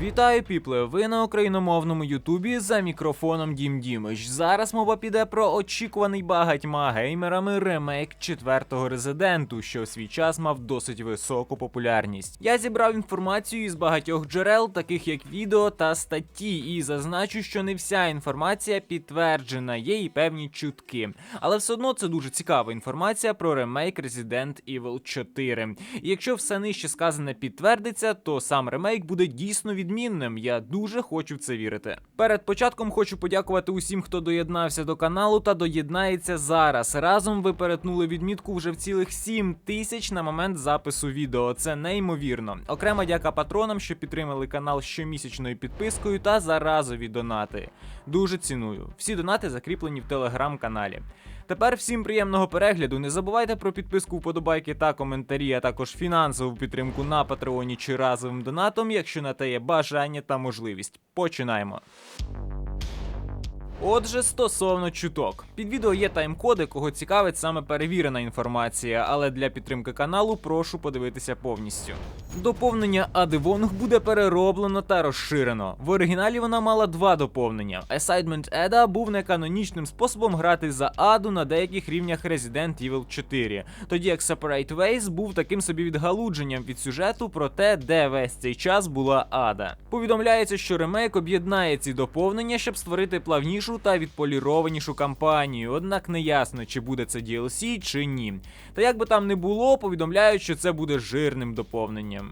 Вітаю, піпле! Ви на україномовному ютубі за мікрофоном Дім Дімич. Зараз мова піде про очікуваний багатьма геймерами ремейк 4-го Резиденту, що в свій час мав досить високу популярність. Я зібрав інформацію із багатьох джерел, таких як відео та статті, і зазначу, що не вся інформація підтверджена, є і певні чутки. Але все одно це дуже цікава інформація про ремейк Resident Evil 4. І якщо все нижче сказане підтвердиться, то сам ремейк буде дійсно відмінним, я дуже хочу в це вірити. Перед початком хочу подякувати усім, хто доєднався до каналу та доєднається зараз. Разом ви перетнули відмітку вже в цілих 7000 на момент запису відео. Це неймовірно. Окрема дяка патронам, що підтримали канал щомісячною підпискою та за разові донати. Дуже ціную. Всі донати закріплені в телеграм-каналі. Тепер всім приємного перегляду, не забувайте про підписку, вподобайки та коментарі, а також фінансову підтримку на Патреоні чи разовим донатом, якщо на те є бажання та можливість. Починаємо. Отже, стосовно чуток. Під відео є тайм-коди, кого цікавить саме перевірена інформація, але для підтримки каналу прошу подивитися повністю. Доповнення Ади Вонг буде перероблено та розширено. В оригіналі вона мала два доповнення. Assignment Ada був неканонічним способом грати за Аду на деяких рівнях Resident Evil 4, тоді як Separate Ways був таким собі відгалудженням від сюжету про те, де весь цей час була Ада. Повідомляється, що ремейк об'єднає ці доповнення, щоб створити плавнішу та відполірованішу кампанію, однак не ясно, чи буде це DLC, чи ні. Та як би там не було, повідомляють, що це буде жирним доповненням.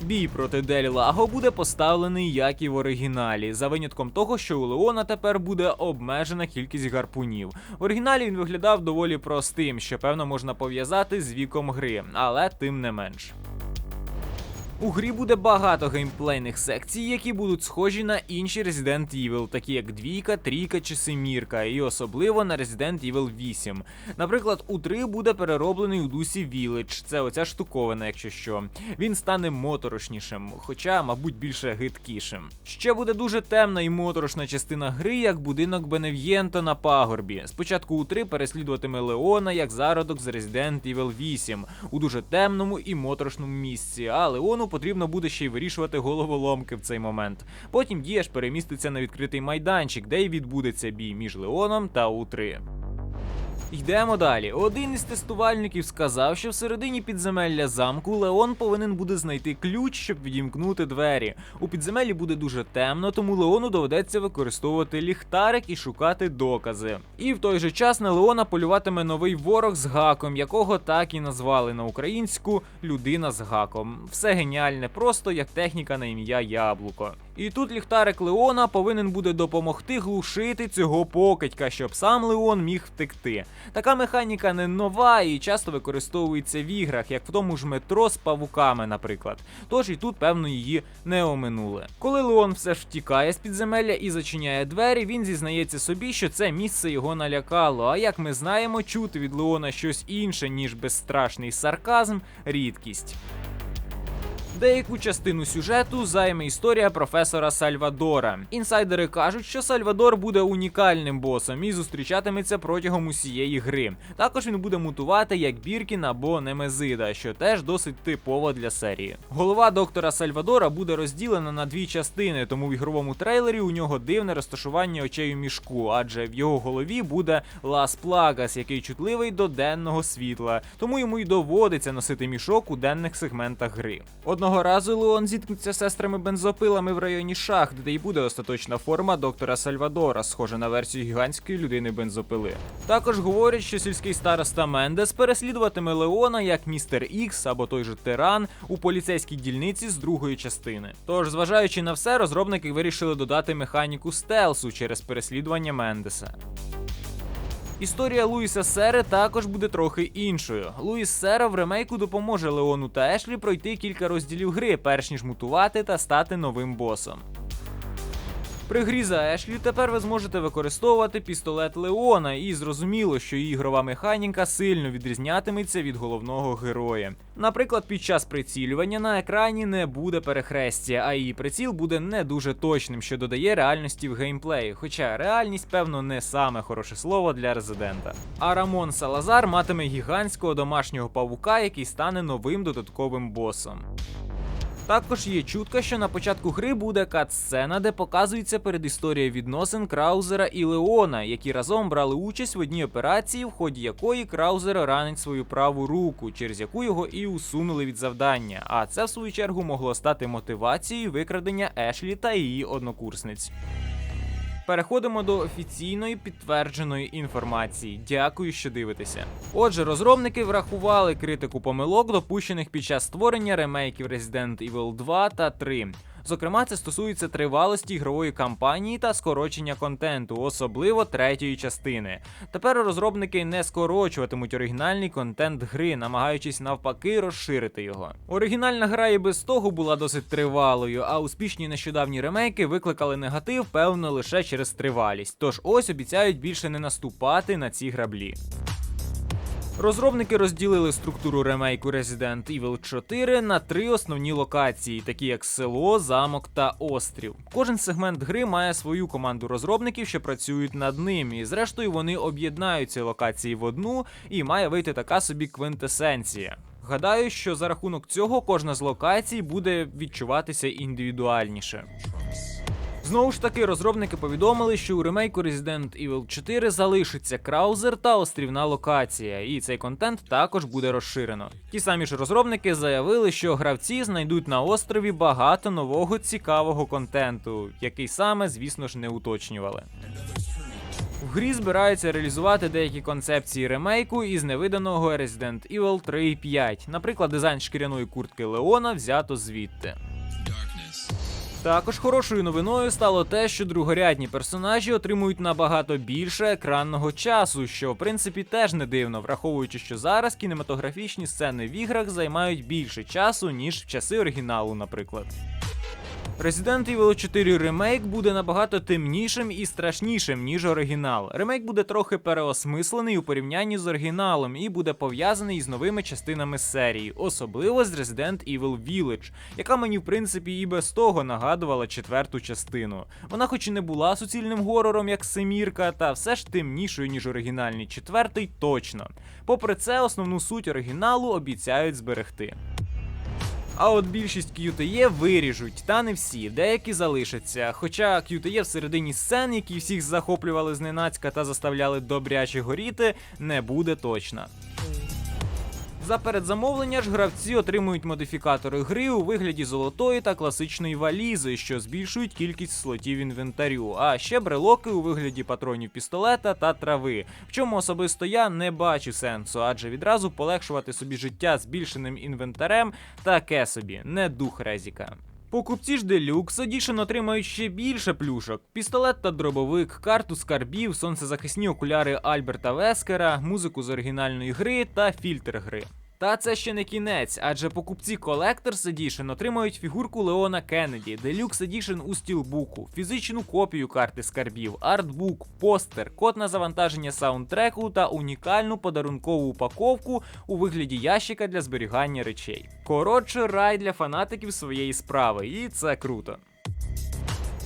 Бій проти Дель Лаго буде поставлений, як і в оригіналі, за винятком того, що у Леона тепер буде обмежена кількість гарпунів. В оригіналі він виглядав доволі простим, що певно можна пов'язати з віком гри, але тим не менш. У грі буде багато геймплейних секцій, які будуть схожі на інші Resident Evil, такі як 2, 3 чи 7, і особливо на Resident Evil 8. Наприклад, у 3 буде перероблений у дусі Village, це оця штуковина, якщо що. Він стане моторошнішим, хоча, мабуть, більше гидкішим. Ще буде дуже темна і моторошна частина гри, як будинок Бенев'єнто на пагорбі. Спочатку у 3 переслідуватиме Леона як зародок з Resident Evil 8, у дуже темному і моторошному місці, а Леону потрібно буде ще й вирішувати головоломки в цей момент. Потім дія ж переміститься на відкритий майданчик, де й відбудеться бій між Леоном та У3. Йдемо далі. Один із тестувальників сказав, що всередині підземелля замку Леон повинен буде знайти ключ, щоб відімкнути двері. У підземеллі буде дуже темно, тому Леону доведеться використовувати ліхтарик і шукати докази. І в той же час на Леона полюватиме новий ворог з гаком, якого так і назвали на українську «Людина з гаком». Все геніальне, просто як техніка на ім'я Яблуко. І тут ліхтарик Леона повинен буде допомогти глушити цього покидька, щоб сам Леон міг втекти. Така механіка не нова і часто використовується в іграх, як в тому ж метро з павуками, наприклад. Тож і тут, певно, її не оминули. Коли Леон все ж втікає з підземелля і зачиняє двері, він зізнається собі, що це місце його налякало, а як ми знаємо, чути від Леона щось інше, ніж безстрашний сарказм – рідкість. Деяку частину сюжету займе історія професора Сальвадора. Інсайдери кажуть, що Сальвадор буде унікальним босом і зустрічатиметься протягом усієї гри. Також він буде мутувати як Біркін або Немезида, що теж досить типово для серії. Голова доктора Сальвадора буде розділена на дві частини, тому в ігровому трейлері у нього дивне розташування очей у мішку, адже в його голові буде Лас Плагас, який чутливий до денного світла, тому йому й доводиться носити мішок у денних сегментах гри. Одного разу Леон зіткнеться з сестрами-бензопилами в районі шахт, де й буде остаточна форма доктора Сальвадора, схожа на версію гігантської людини-бензопили. Також говорять, що сільський староста Мендес переслідуватиме Леона як Містер Ікс або той же Тиран у поліцейській дільниці з другої частини. Тож, зважаючи на все, розробники вирішили додати механіку стелсу через переслідування Мендеса. Історія Луїса Сери також буде трохи іншою. Луїс Сера в ремейку допоможе Леону та Ешлі пройти кілька розділів гри, перш ніж мутувати та стати новим босом. При грі за Ешлі тепер ви зможете використовувати пістолет Леона, і зрозуміло, що її ігрова механіка сильно відрізнятиметься від головного героя. Наприклад, під час прицілювання на екрані не буде перехрестя, а її приціл буде не дуже точним, що додає реальності в геймплеї, хоча реальність, певно, не саме хороше слово для Резидента. А Рамон Салазар матиме гігантського домашнього павука, який стане новим додатковим босом. Також є чутка, що на початку гри буде кат-сцена, де показується передісторія відносин Краузера і Леона, які разом брали участь в одній операції, в ході якої Краузер ранить свою праву руку, через яку його і усунули від завдання, а це в свою чергу могло стати мотивацією викрадення Ешлі та її однокурсниць. Переходимо до офіційної підтвердженої інформації. Дякую, що дивитеся. Отже, розробники врахували критику помилок, допущених під час створення ремейків Resident Evil 2 та 3. Зокрема, це стосується тривалості ігрової кампанії та скорочення контенту, особливо третьої частини. Тепер розробники не скорочуватимуть оригінальний контент гри, намагаючись навпаки розширити його. Оригінальна гра і без того була досить тривалою, а успішні нещодавні ремейки викликали негатив, певно, лише через тривалість. Тож ось обіцяють більше не наступати на ці граблі. Розробники розділили структуру ремейку Resident Evil 4 на 3 основні локації, такі як село, замок та острів. Кожен сегмент гри має свою команду розробників, що працюють над ним, і зрештою вони об'єднають ці локації в одну, і має вийти така собі квінтесенція. Гадаю, що за рахунок цього кожна з локацій буде відчуватися індивідуальніше. Знову ж таки, розробники повідомили, що у ремейку Resident Evil 4 залишиться Краузер та острівна локація, і цей контент також буде розширено. Ті самі ж розробники заявили, що гравці знайдуть на острові багато нового цікавого контенту, який саме, звісно ж, не уточнювали. В грі збираються реалізувати деякі концепції ремейку із невиданого Resident Evil 3 і 5, наприклад, дизайн шкіряної куртки Леона взято звідти. Також хорошою новиною стало те, що другорядні персонажі отримують набагато більше екранного часу, що в принципі теж не дивно, враховуючи, що зараз кінематографічні сцени в іграх займають більше часу, ніж в часи оригіналу, наприклад. Resident Evil 4 ремейк буде набагато темнішим і страшнішим, ніж оригінал. Ремейк буде трохи переосмислений у порівнянні з оригіналом і буде пов'язаний із новими частинами серії, особливо з Resident Evil Village, яка мені в принципі і без того нагадувала четверту частину. Вона хоч і не була суцільним горором, як семірка, та все ж темнішою, ніж оригінальний четвертий точно. Попри це, основну суть оригіналу обіцяють зберегти. А от більшість QTE виріжуть, та не всі, деякі залишаться. Хоча QTE всередині сцен, які всіх захоплювали зненацька та заставляли добряче горіти, не буде точно. За передзамовлення ж гравці отримують модифікатори гри у вигляді золотої та класичної валізи, що збільшують кількість слотів інвентарю, а ще брелоки у вигляді патронів пістолета та трави, в чому особисто я не бачу сенсу, адже відразу полегшувати собі життя збільшеним інвентарем таке собі, не дух резіка. Покупці ж Deluxe Edition отримають ще більше плюшок: пістолет та дробовик, карту скарбів, сонцезахисні окуляри Альберта Вескера, музику з оригінальної гри та фільтр гри. Та це ще не кінець, адже покупці Collector's Edition отримають фігурку Леона Кеннеді, Deluxe Edition у стілбуку, фізичну копію карти скарбів, артбук, постер, код на завантаження саундтреку та унікальну подарункову упаковку у вигляді ящика для зберігання речей. Коротше, рай для фанатиків своєї справи, і це круто.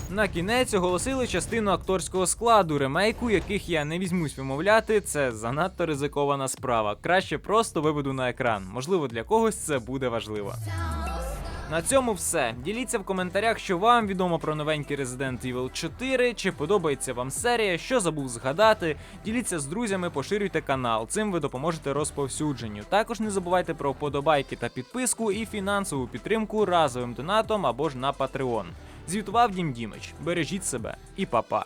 На кінець оголосили частину акторського складу ремейку, яких я не візьмусь вимовляти, це занадто ризикована справа. Краще просто виведу на екран, можливо для когось це буде важливо. На цьому все. Діліться в коментарях, що вам відомо про новенький Resident Evil 4, чи подобається вам серія, що забув згадати. Діліться з друзями, поширюйте канал, цим ви допоможете розповсюдженню. Також не забувайте про вподобайки та підписку і фінансову підтримку разовим донатом або ж на Patreon. Звітував Дім Дімич. Бережіть себе і па-па.